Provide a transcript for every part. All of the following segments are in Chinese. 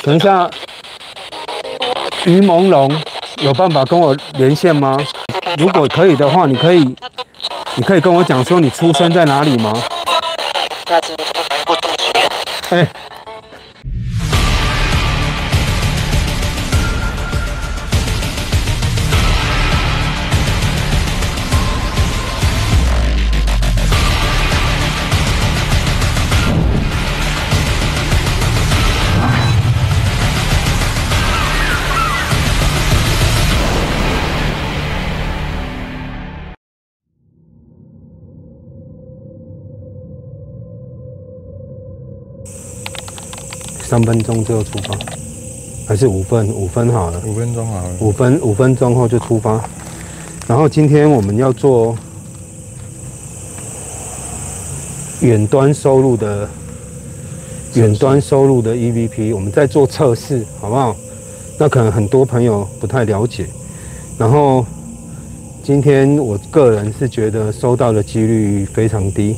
等一下，于朦胧有办法跟我连线吗？如果可以的话，你可以跟我讲说你出生在哪里吗？哎。3分钟就出发，还是5分？5分好了。5分钟好了。5分钟后就出发。然后今天我们要做远端收入的EVP， 我们在做测试，好不好？那可能很多朋友不太了解。然后今天我个人是觉得收到的几率非常低。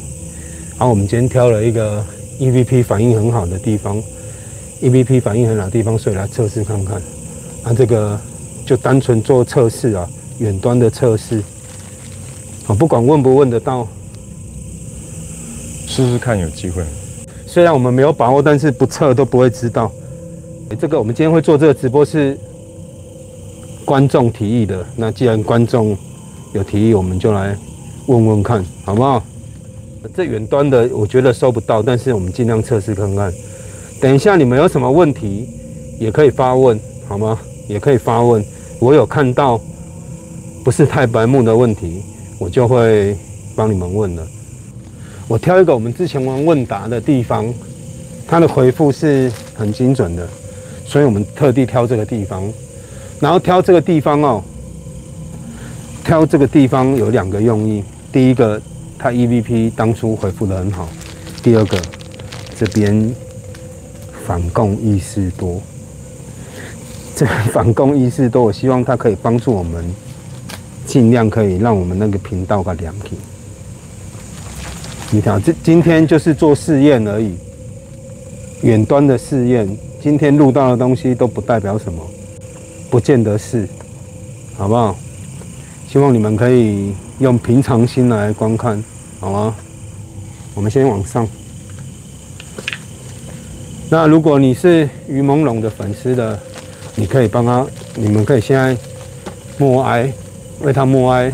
然后我们今天挑了一个 EVP 反应很好的地方。EVP 反应很好的地方，所以来测试看看。那这个就单纯做测试啊，远端的测试。不管问不问得到，试试看有机会。虽然我们没有把握，但是不测都不会知道。这个我们今天会做这个直播是观众提议的，那既然观众有提议，我们就来问问看，好不好？这远端的我觉得收不到，但是我们尽量测试看看。等一下，你们有什么问题也可以发问，好吗？也可以发问。我有看到不是太白目的问题，我就会帮你们问了。我挑一个我们之前玩问答的地方，它的回复是很精准的，所以我们特地挑这个地方。然后挑这个地方哦，挑这个地方有2个用意。第一个，它 EVP 当初回复得很好；第二个，这边反共意识多，这个反共意识多，我希望它可以帮助我们，尽量可以让我们那个频道个良品。你看，今天就是做试验而已，远端的试验。今天录到的东西都不代表什么，不见得是，好不好？希望你们可以用平常心来观看，好吗？我们先往上。那如果你是于朦胧的粉丝的，你可以帮他，你们可以现在默哀，为他默哀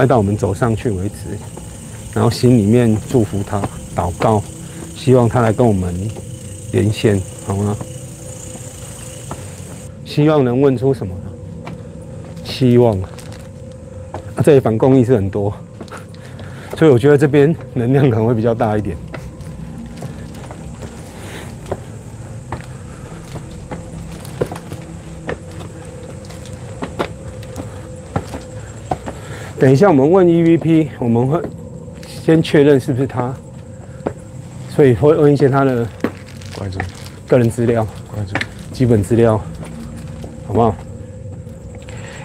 到我们走上去为止，然后心里面祝福他，祷告，希望他来跟我们连线，好吗？希望能问出什么？希望这里反共意识很多，所以我觉得这边能量可能会比较大一点。等一下，我们问 EVP， 我们会先确认是不是他，所以会问一些他的个人资料、基本资料，好不好？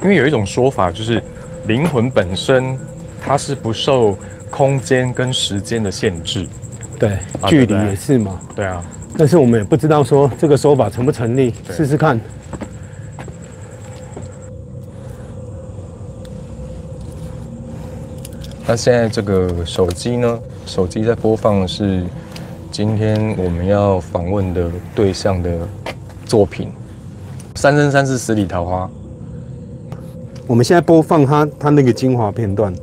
因为有一种说法就是灵魂本身它是不受空间跟时间的限制，对，距离也是嘛。对啊，但是我们也不知道说这个说法成不成立，试试看。那现在这个手机呢？手机在播放的是今天我们要访问的对象的作品《三生三世十里桃花》。我们现在播放他那个精华片段。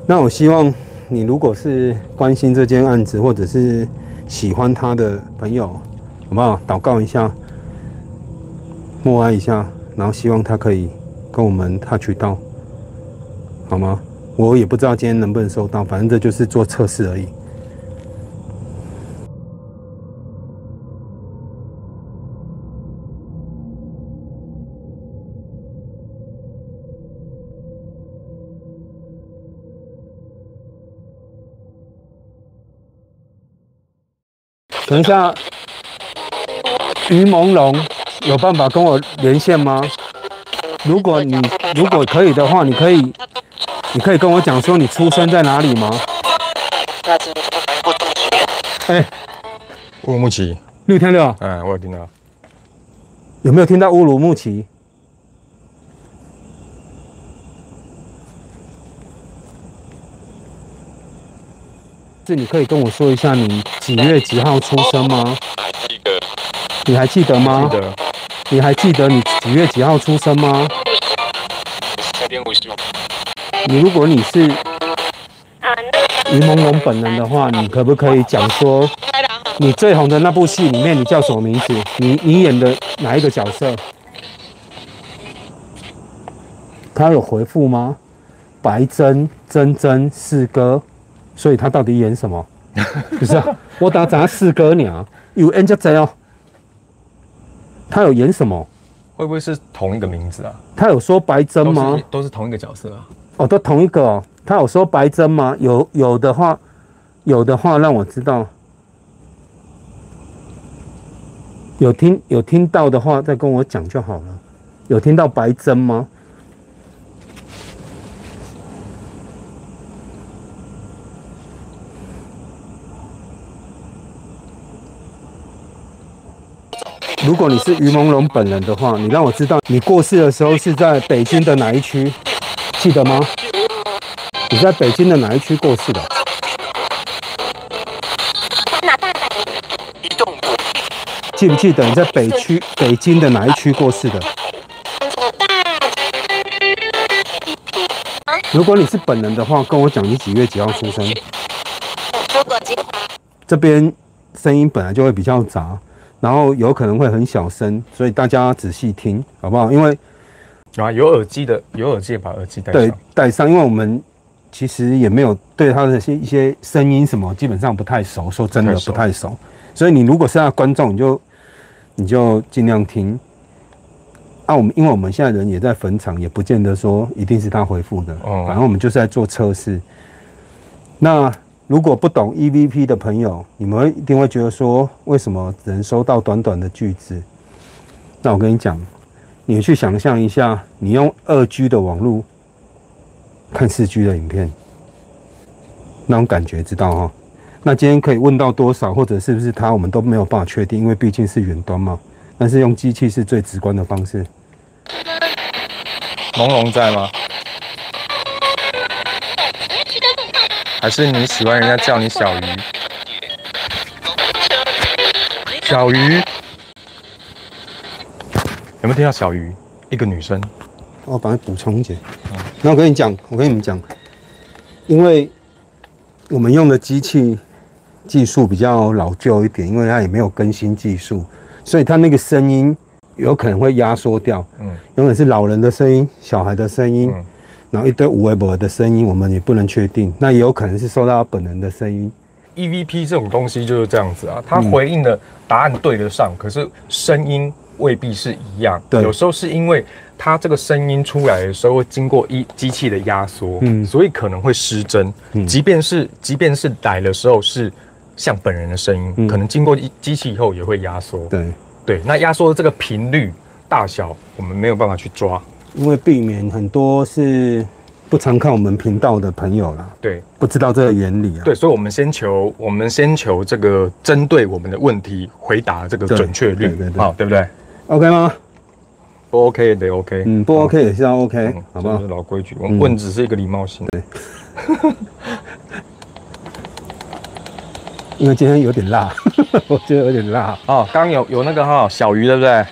那我希望你如果是关心这件案子，或者是喜欢他的朋友，好不好？祷告一下，默哀一下，然后希望他可以跟我们touch到，好吗？我也不知道今天能不能收到，反正这就是做测试而已。等一下，于朦胧有办法跟我连线吗？如果可以的话，你可以跟我讲说你出生在哪里吗？哎，乌鲁木齐。你有听到？我有听到。有没有听到乌鲁木齐？是你可以跟我说一下你几月几号出生吗？记得。你还记得吗？记得。你还记得你几月几号出生吗4.55。如果你是于朦胧本人的话，你可不可以讲说你最红的那部戏里面你叫什么名字？你演的哪一个角色？他有回复吗？白珍、珍珍、四哥，所以他到底演什么？不是啊，我打杂四哥鸟有演这贼哦。他有演什么？会不会是同一个名字啊？他有说白珍吗？都是同一个角色啊。哦，都同一个哦。他有说白珍吗？有的话让我知道。有听到的话再跟我讲就好了。有听到白珍吗？如果你是于朦胧本人的话，你让我知道你过世的时候是在北京的哪一区，记得吗？你在北京的哪一区过世的？记不记得你在北京的哪一区过世的？如果你是本人的话，跟我讲你几月几号出生。这边声音本来就会比较杂，然后有可能会很小声，所以大家仔细听，好不好？因为有耳机的把耳机戴上。对，戴上，因为我们其实也没有对他的一些声音什么，基本上不太熟，说真的不太熟。所以你如果是他的观众，你就尽量听。因为我们现在人也在坟场，也不见得说一定是他回复的。反正我们就是在做测试。那如果不懂 EVP 的朋友，你们一定会觉得说，为什么只能收到短短的句子？那我跟你讲，你去想象一下，你用2G 的网络看4G 的影片，那种感觉知道哈？那今天可以问到多少，或者是不是他，我们都没有办法确定，因为毕竟是远端嘛。但是用机器是最直观的方式。朦胧在吗？还是你喜欢人家叫你小鱼？小鱼，有没有听到小鱼？一个女生。我帮你补充一点。那我跟你们讲，因为我们用的机器技术比较老旧一点，因为它也没有更新技术，所以它那个声音有可能会压缩掉。永远是老人的声音、小孩的声音，然后一堆无微博的声音，我们也不能确定。那也有可能是收到他本人的声音。EVP 这种东西就是这样子啊，它回应的答案对得上，可是声音未必是一样。对，有时候是因为它这个声音出来的时候会经过机器的压缩，所以可能会失真。即便是来的时候是像本人的声音，可能经过机器以后也会压缩。对，那压缩的这个频率大小，我们没有办法去抓，因为避免很多是不常看我们频道的朋友啦，对，不知道这个原理啊。对，所以我们先求这个针对我们的问题回答这个准确率，好，对不对 ？OK 吗？不 OK 得 OK， 不 OK 也是要 OK，好不好？这是老规矩，我们问只是一个礼貌性。对。因为今天有点辣，我觉得有点辣。哦，刚有那个小鱼，对不对？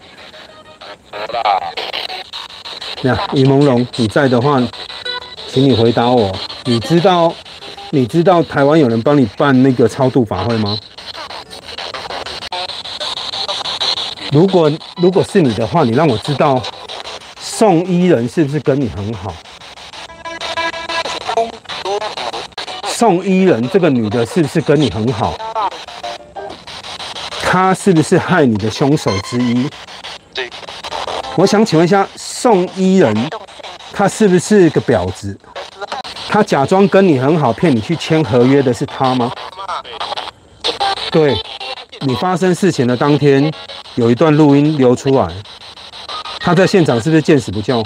那于朦胧，你在的话，请你回答我。你知道台湾有人帮你办那个超度法会吗？如果是你的话，你让我知道宋伊人是不是跟你很好？宋伊人这个女的是不是跟你很好？她是不是害你的凶手之一？我想请问一下，宋伊人她是不是个婊子？她假装跟你很好，骗你去签合约的是她吗？对，你发生事情的当天有一段录音流出来，她在现场是不是见死不救？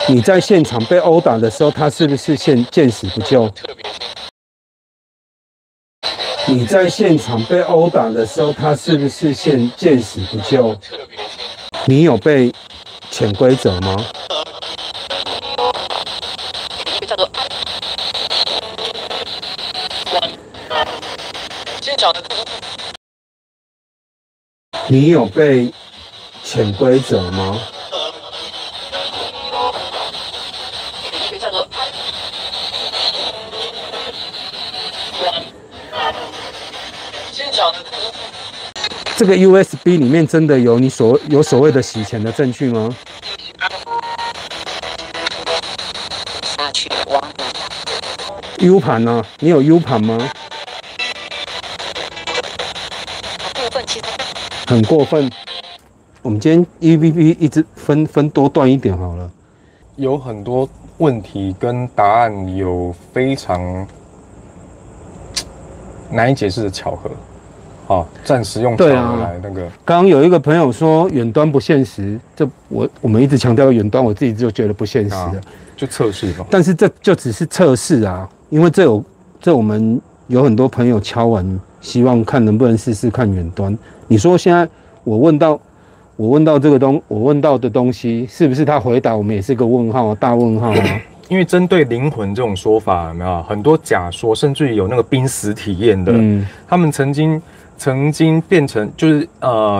你在现场被殴打的时候，他是不是见死不救？你在现场被殴打的时候，他是不是见死不救？你有被潜规则吗？你有被潜规则吗？这个 USB 里面真的有你所谓的洗钱的证据吗？ U 盘呢？你有 U 盘吗？很过分。我们今天 EVP 一直分多段一点好了。有很多问题跟答案有非常难以解释的巧合。好，暂时用巧合来那个。刚刚有一个朋友说远端不现实，这我们一直强调远端，我自己就觉得不现实了。就测试吧。但是这就只是测试啊，因为这我们有很多朋友敲完，希望看能不能试试看远端。你说现在我问到的东西，是不是他回答我们也是个问号，大问号啊？因为针对灵魂这种说法，有没有很多假说，甚至于有那个濒死体验的，他们曾经变成就是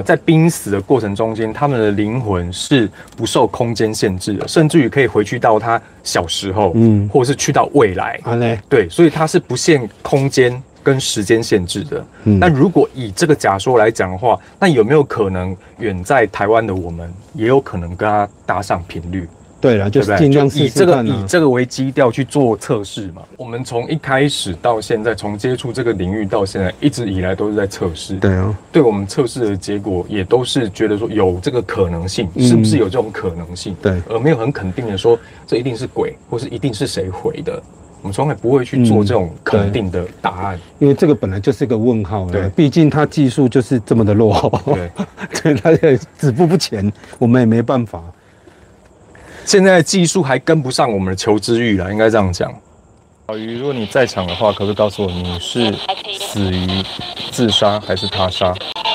在濒死的过程中间，他们的灵魂是不受空间限制的，甚至于可以回去到他小时候，或者是去到未来，对，所以它是不限空间跟时间限制的。那如果以这个假说来讲的话，那有没有可能远在台湾的我们，也有可能跟他搭上频率？对了，就是尽量试试看以这个为基调去做测试嘛。我们从一开始到现在，从接触这个领域到现在，一直以来都是在测试。对啊，对我们测试的结果也都是觉得说有这个可能性，是不是有这种可能性？对，而没有很肯定的说这一定是鬼，或是一定是谁回的。我们从来不会去做这种肯定的答案，因为这个本来就是个问号了。毕竟它技术就是这么的落后，对，它也止步不前，我们也没办法。现在的技术还跟不上我们的求知欲了，应该这样讲。小鱼，如果你在场的话，可不可以告诉我你是死于自杀还是他杀？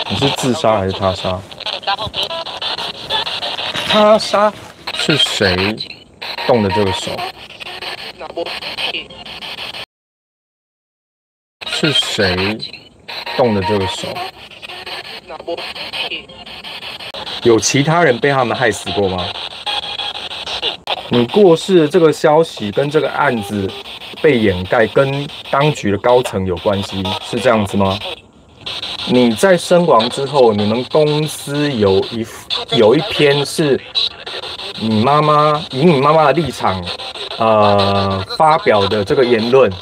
你是自杀还是他杀？他杀是谁动的这个手？是谁动的这个手？有其他人被他们害死过吗？你过世的这个消息跟这个案子被掩盖，跟当局的高层有关系，是这样子吗？你在身亡之后，你们公司有一篇是你妈妈以你妈妈的立场，发表的这个言论，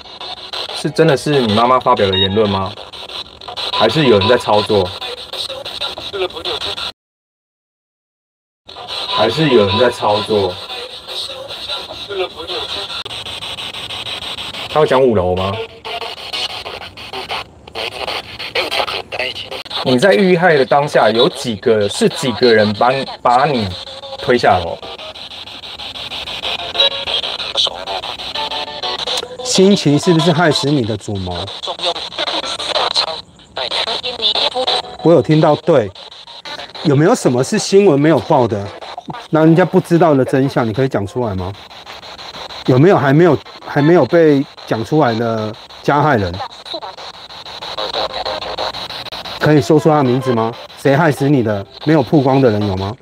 是真的是你妈妈发表的言论吗？还是有人在操作？还是有人在操作？他会讲5楼吗？你在遇害的当下，有几个人把你推下楼？心情是不是害死你的主谋？我有听到，对。有没有什么是新闻没有报的，让人家不知道的真相？你可以讲出来吗？有没有还没有被讲出来的加害人？可以说出他的名字吗？谁害死你的？没有曝光的人有吗？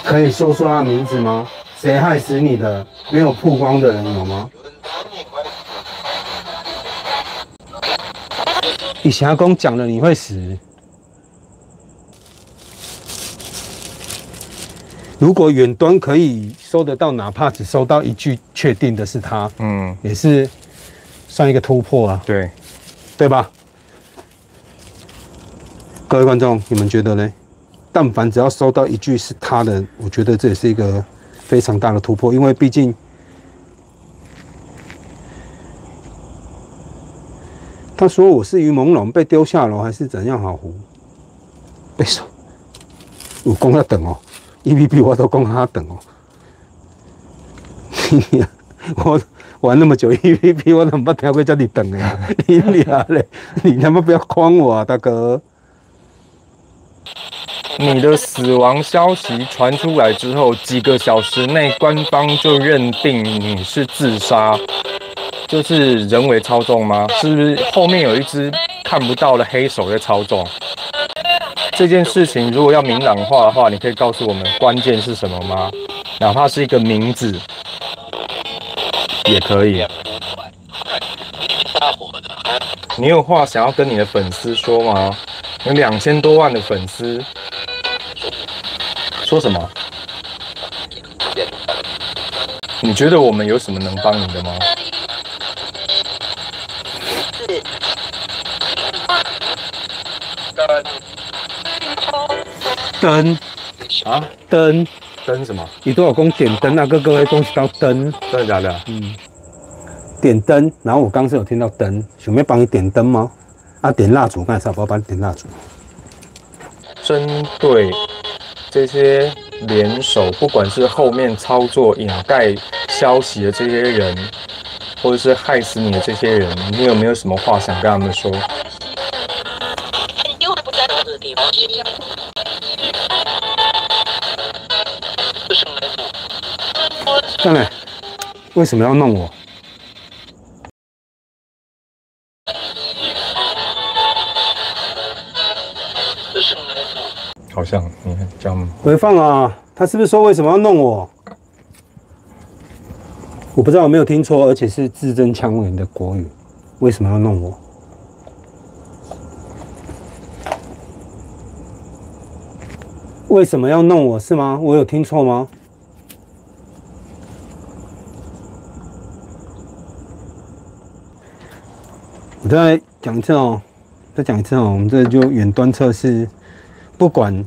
可以说出他的名字吗？谁害死你的？没有曝光的人有吗？以前阿公讲了你会死。如果远端可以收得到，哪怕只收到一句确定的是他，也是算一个突破啊。对吧？各位观众，你们觉得呢？但凡只要收到一句是他的，我觉得这也是一个非常大的突破，因为毕竟他说我是于朦胧被丢下楼还是怎样？好糊，被手我讲要等哦。EVP 我都讲他等哦，玩那么久 EVP， 我怎么听过叫你等呀？你俩嘞，你他妈不要诓我啊，大哥！你的死亡消息传出来之后，几个小时内，官方就认定你是自杀，就是人为操纵吗？是不是后面有一只看不到的黑手在操纵？这件事情如果要明朗化的话，你可以告诉我们关键是什么吗？哪怕是一个名字也可以。你有话想要跟你的粉丝说吗？有2000多万的粉丝。说什么？你觉得我们有什么能帮你的吗？灯啊？灯什么？你都有讲点灯啊，各位东西到灯，真的假的？点灯。然后我刚是有听到灯，想要帮你点灯吗？啊，点蜡烛，刚才我帮你点蜡烛。针对这些联手，不管是后面操作掩盖消息的这些人，或者是害死你的这些人，你有没有什么话想跟他们说？上来，为什么要弄我？好像你看这样。回放啊，他是不是说为什么要弄我？我不知道有没有听错，而且是字正腔圆的国语，为什么要弄我？为什么要弄我是吗？我有听错吗？我再讲一次哦，我们这就远端测试，不管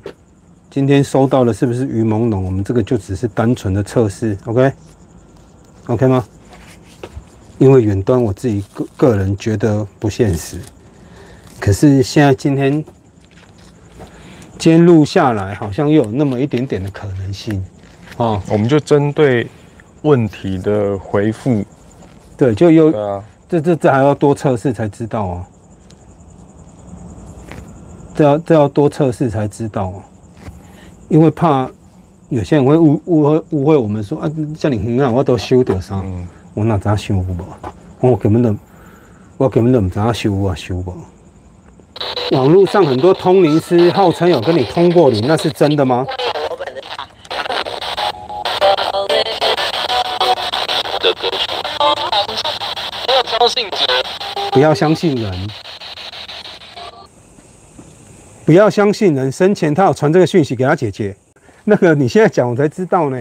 今天收到的是不是鱼朦胧，我们这个就只是单纯的测试 ，OK 吗？因为远端我自己个人觉得不现实，可是现在今天录下来，好像又有那么一点点的可能性，哦，我们就针对问题的回复，对，就有，这还要多测试才知道哦，这要多测试才知道哦，因为怕有些人会误会我们说啊，叫你很好，我都修掉啥，我哪知道修无？我根本都不知道修无。网络上很多通灵师号称有跟你通过灵，那是真的吗？不要相信人，不要相信人。生前他有传这个讯息给他姐姐，那个你现在讲我才知道呢。